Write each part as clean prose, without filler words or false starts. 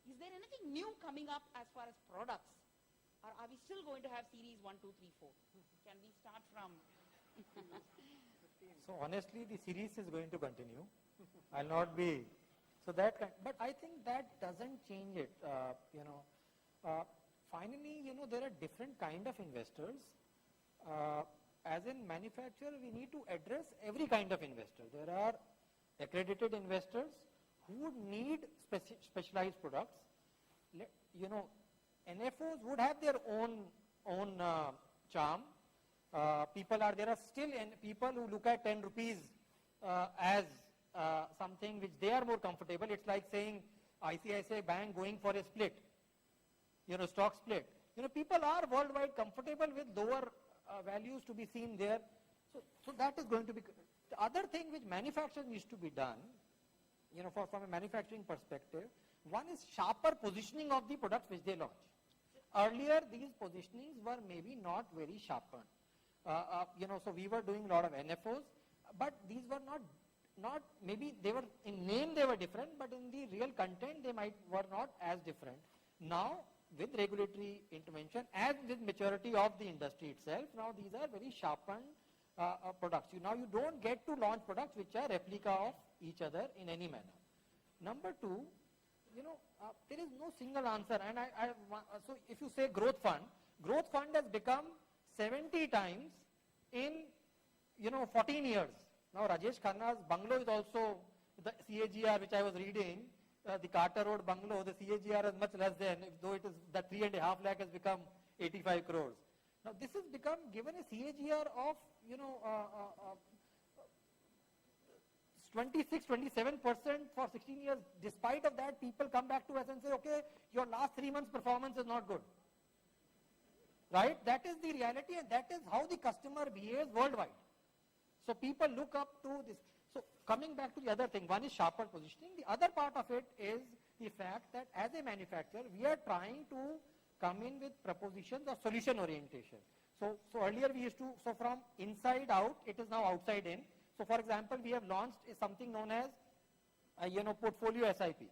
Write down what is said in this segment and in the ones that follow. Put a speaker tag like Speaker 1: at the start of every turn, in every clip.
Speaker 1: is there anything new coming up as far as products? Or are we still going to have series 1, 2, 3, 4? Can we start from?
Speaker 2: So honestly, the series is going to continue. I'll not be, but I think that doesn't change it, Finally, there are different kind of investors. As in manufacturer, we need to address every kind of investor. There are accredited investors who would need specialized products. NFOs would have their own charm. There are still people who look at 10 rupees as something which they are more comfortable. It's like saying ICICI Bank going for a split, stock split. People are worldwide comfortable with lower values to be seen there. So that is going to be. The other thing which manufacturing needs to be done, from a manufacturing perspective, one is sharper positioning of the products which they launch. Earlier, these positionings were maybe not very sharpened. So we were doing a lot of NFOs, but these were not maybe they were in name they were different, but in the real content they were not as different. Now, with regulatory intervention, as with maturity of the industry itself, now these are very sharpened products. Now you don't get to launch products which are replica of each other in any manner. Number two, there is no single answer. And so if you say growth fund has become 70 times in 14 years. Now Rajesh Khanna's bungalow is also the CAGR which I was reading. The Carter Road bungalow, the CAGR is much less than, though it is that 3.5 lakh has become 85 crores. Now this has become given a CAGR of 26-27% for 16 years. Despite of that, people come back to us and say, okay, your last 3 months performance is not good. Right? That is the reality, and that is how the customer behaves worldwide. So people look up to this. So coming back to the other thing, one is sharper positioning. The other part of it is the fact that as a manufacturer, we are trying to come in with propositions of solution orientation. So earlier we used to, so from inside out, it is now outside in. So for example, we have launched something known as, portfolio SIP.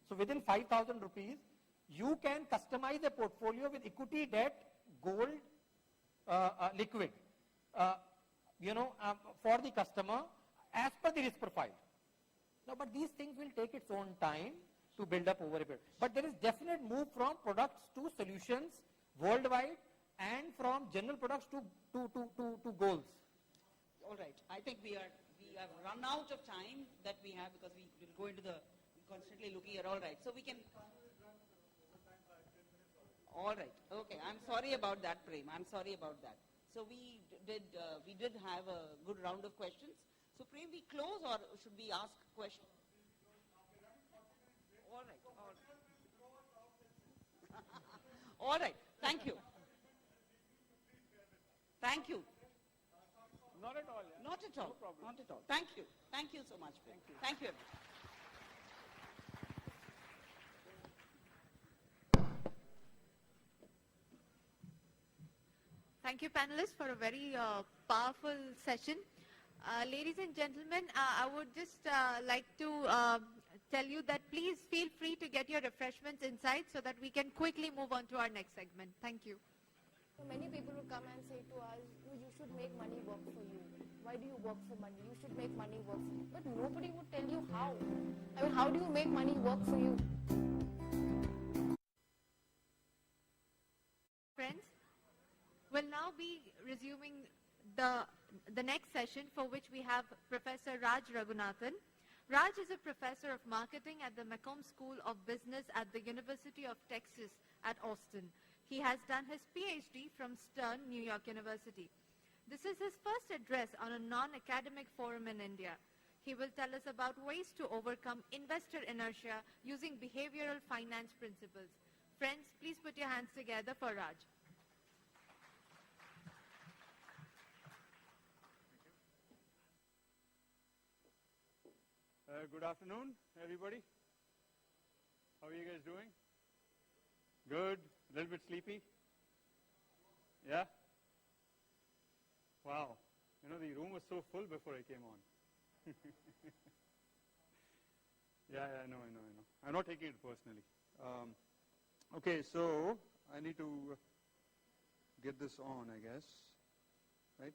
Speaker 2: So within 5,000 rupees, you can customize a portfolio with equity, debt, gold, liquid, for the customer as per the risk profile. Now, but these things will take its own time to build up over a period. But there is definite move from products to solutions worldwide and from general products to goals.
Speaker 1: All right. I think we have run out of time that we have because we will go into constantly looking at all right. So we can. All right. Okay. I'm sorry about that, Prem. I'm sorry about that. So we did have a good round of questions. So Prem, we close or should we ask questions? All right. All right. Thank you. Thank you.
Speaker 3: Not at all. Yeah.
Speaker 1: Not at all.
Speaker 3: No problem.
Speaker 1: Not at all. Thank you. Thank you so much.
Speaker 3: Thank you.
Speaker 1: Thank you.
Speaker 4: Thank you, panelists, for a very powerful session. Ladies and gentlemen, I would just like to tell you that please feel free to get your refreshments inside so that we can quickly move on to our next segment. Thank you.
Speaker 5: So many people will come and say to us, you should make money work for you. Why do you work for money? You should make money work for you. But nobody would tell you how. I mean, how do you make money work for you?
Speaker 4: Friends, we'll now be resuming the next session, for which we have Professor Raj Raghunathan. Raj is a professor of marketing at the Macomb School of Business at the University of Texas at Austin. He has done his PhD from Stern, New York University. This is his first address on a non-academic forum in India. He will tell us about ways to overcome investor inertia using behavioral finance principles. Friends, please put your hands together for Raj.
Speaker 3: Good afternoon, everybody. How are you guys doing? Good. A little bit sleepy? Yeah? Wow. The room was so full before I came on. Yeah, I know. I'm not taking it personally. Okay, so I need to get this on, I guess, right?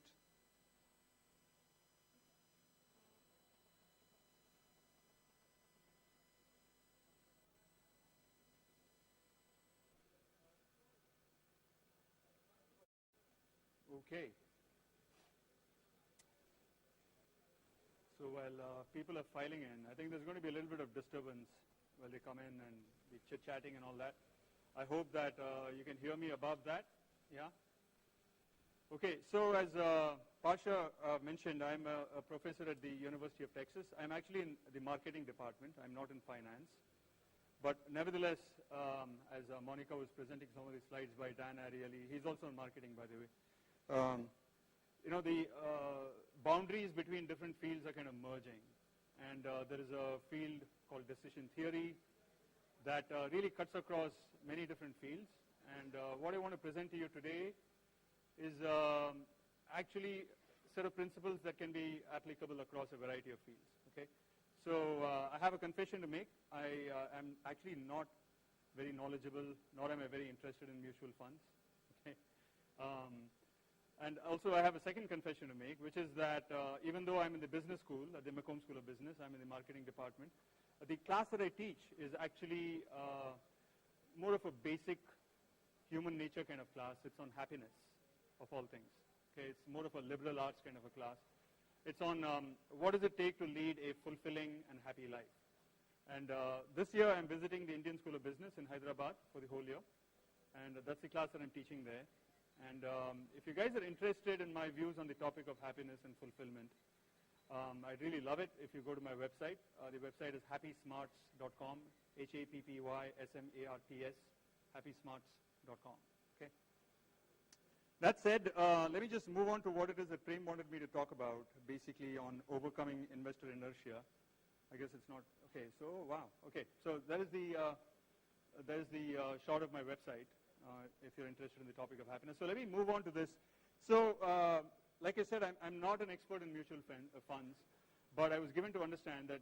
Speaker 3: Okay. So while people are filing in, I think there's going to be a little bit of disturbance while they come in and be chit-chatting and all that. I hope that you can hear me above that. Yeah? Okay, so as Pasha mentioned, I'm a professor at the University of Texas. I'm actually in the marketing department. I'm not in finance. But nevertheless, as Monica was presenting some of the slides by Dan Ariely, he's also in marketing, by the way. You know, the boundaries between different fields are kind of merging. And there is a field called decision theory that really cuts across many different fields. And what I want to present to you today is actually a set of principles that can be applicable across a variety of fields. Okay? So I have a confession to make. I am actually not very knowledgeable, nor am I very interested in mutual funds. Okay? And also I have a second confession to make, which is that even though I'm in the business school, at the McComb School of Business, I'm in the marketing department, the class that I teach is actually more of a basic human nature kind of class. It's on happiness, of all things. Okay, it's more of a liberal arts kind of a class. It's on what does it take to lead a fulfilling and happy life. And this year I'm visiting the Indian School of Business in Hyderabad for the whole year. And that's the class that I'm teaching there. And if you guys are interested in my views on the topic of happiness and fulfillment, I'd really love it if you go to my website. The website is happysmarts.com, HAPPYSMARTS, happysmarts.com. Okay. That said, let me just move on to what it is that Prem wanted me to talk about, basically on overcoming investor inertia. I guess it's not, okay, so wow, okay. So that is the shot of my website. If you're interested in the topic of happiness. So let me move on to this. So like I said, I'm not an expert in mutual funds, but I was given to understand that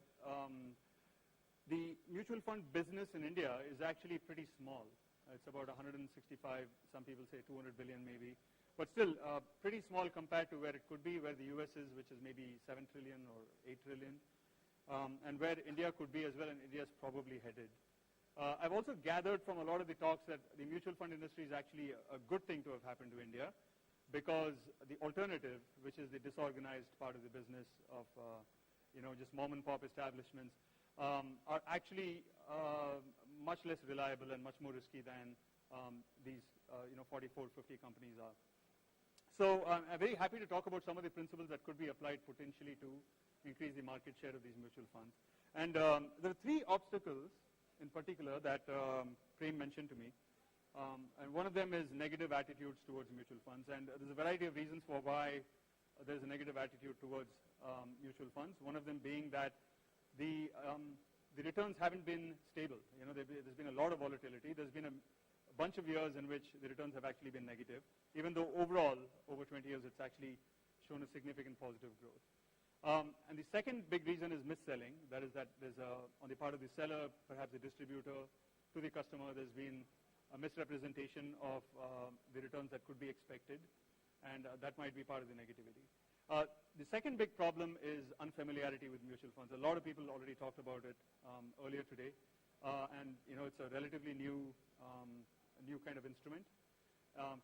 Speaker 3: the mutual fund business in India is actually pretty small. It's about 165, some people say 200 billion maybe, but still pretty small compared to where it could be, where the US is, which is maybe 7 trillion or 8 trillion, and where India could be as well, and India is probably headed. I've also gathered from a lot of the talks that the mutual fund industry is actually a good thing to have happened to India, because the alternative, which is the disorganized part of the business of just mom and pop establishments, are actually much less reliable and much more risky than these 44, 50 companies are. So I'm very happy to talk about some of the principles that could be applied potentially to increase the market share of these mutual funds. And there are three obstacles in particular that Prem mentioned to me. And one of them is negative attitudes towards mutual funds. And there's a variety of reasons for why there's a negative attitude towards mutual funds. One of them being that the returns haven't been stable. There's been a lot of volatility. There's been a bunch of years in which the returns have actually been negative, even though overall, over 20 years, it's actually shown a significant positive growth. And the second big reason is mis-selling. That is that there's on the part of the seller, perhaps the distributor, to the customer, there's been a misrepresentation of the returns that could be expected, and that might be part of the negativity. The second big problem is unfamiliarity with mutual funds. A lot of people already talked about it earlier today, and it's a relatively new kind of instrument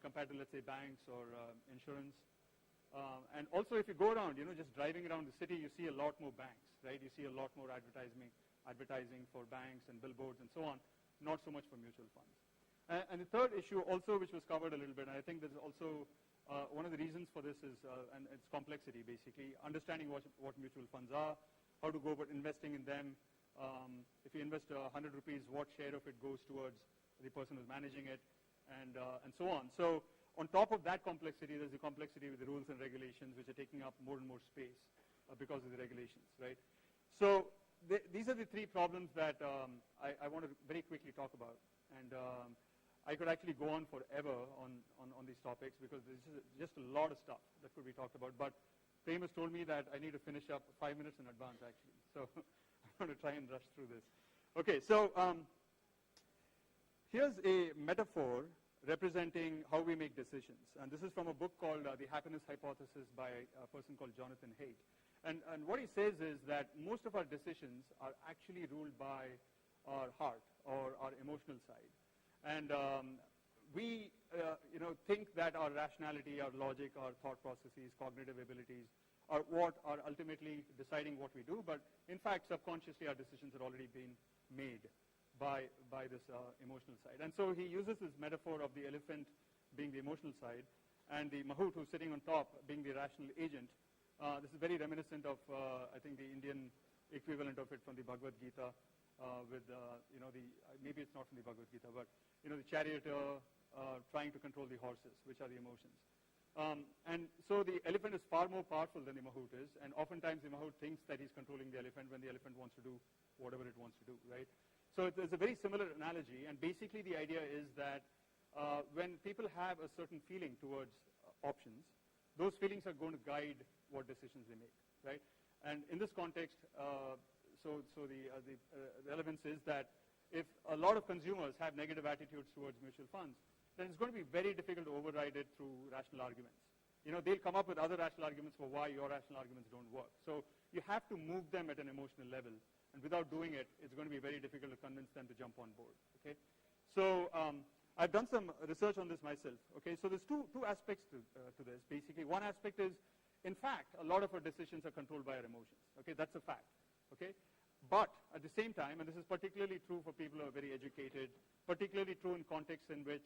Speaker 3: compared to, let's say, banks or insurance. And also, if you go around, just driving around the city, you see a lot more banks, right? You see a lot more advertising for banks and billboards and so on, not so much for mutual funds. And the third issue also, which was covered a little bit, and I think there's also one of the reasons for this is, and it's complexity, basically, understanding what mutual funds are, how to go about investing in them. If you invest 100 rupees, what share of it goes towards the person who's managing it, and so on. So on top of that complexity, there's the complexity with the rules and regulations, which are taking up more and more space because of the regulations, right? So these are the three problems that I want to very quickly talk about. And I could actually go on forever on these topics, because there's just a lot of stuff that could be talked about. But Prem has told me that I need to finish up 5 minutes in advance, actually. So I'm going to try and rush through this. Okay, so here's a metaphor representing how we make decisions. And this is from a book called The Happiness Hypothesis by a person called Jonathan Haidt. And what he says is that most of our decisions are actually ruled by our heart or our emotional side. And we think that our rationality, our logic, our thought processes, cognitive abilities are what are ultimately deciding what we do. But in fact, subconsciously, our decisions are already being made by this emotional side. And so he uses this metaphor of the elephant being the emotional side and the mahout who's sitting on top being the rational agent. This is very reminiscent of, I think, the Indian equivalent of it from the Bhagavad Gita with, maybe it's not from the Bhagavad Gita, but, the charioteer trying to control the horses, which are the emotions. And so the elephant is far more powerful than the mahout is, and oftentimes the mahout thinks that he's controlling the elephant when the elephant wants to do whatever it wants to do, right? So it's a very similar analogy, and basically the idea is that when people have a certain feeling towards options, those feelings are going to guide what decisions they make, right? And in this context, the relevance is that if a lot of consumers have negative attitudes towards mutual funds, then it's going to be very difficult to override it through rational arguments. They'll come up with other rational arguments for why your rational arguments don't work. So you have to move them at an emotional level, and without doing it, it's going to be very difficult to convince them to jump on board, okay? So I've done some research on this myself, okay? So there's two aspects to this, basically. One aspect is, in fact, a lot of our decisions are controlled by our emotions, okay? That's a fact, okay? But at the same time, and this is particularly true for people who are very educated, particularly true in contexts in which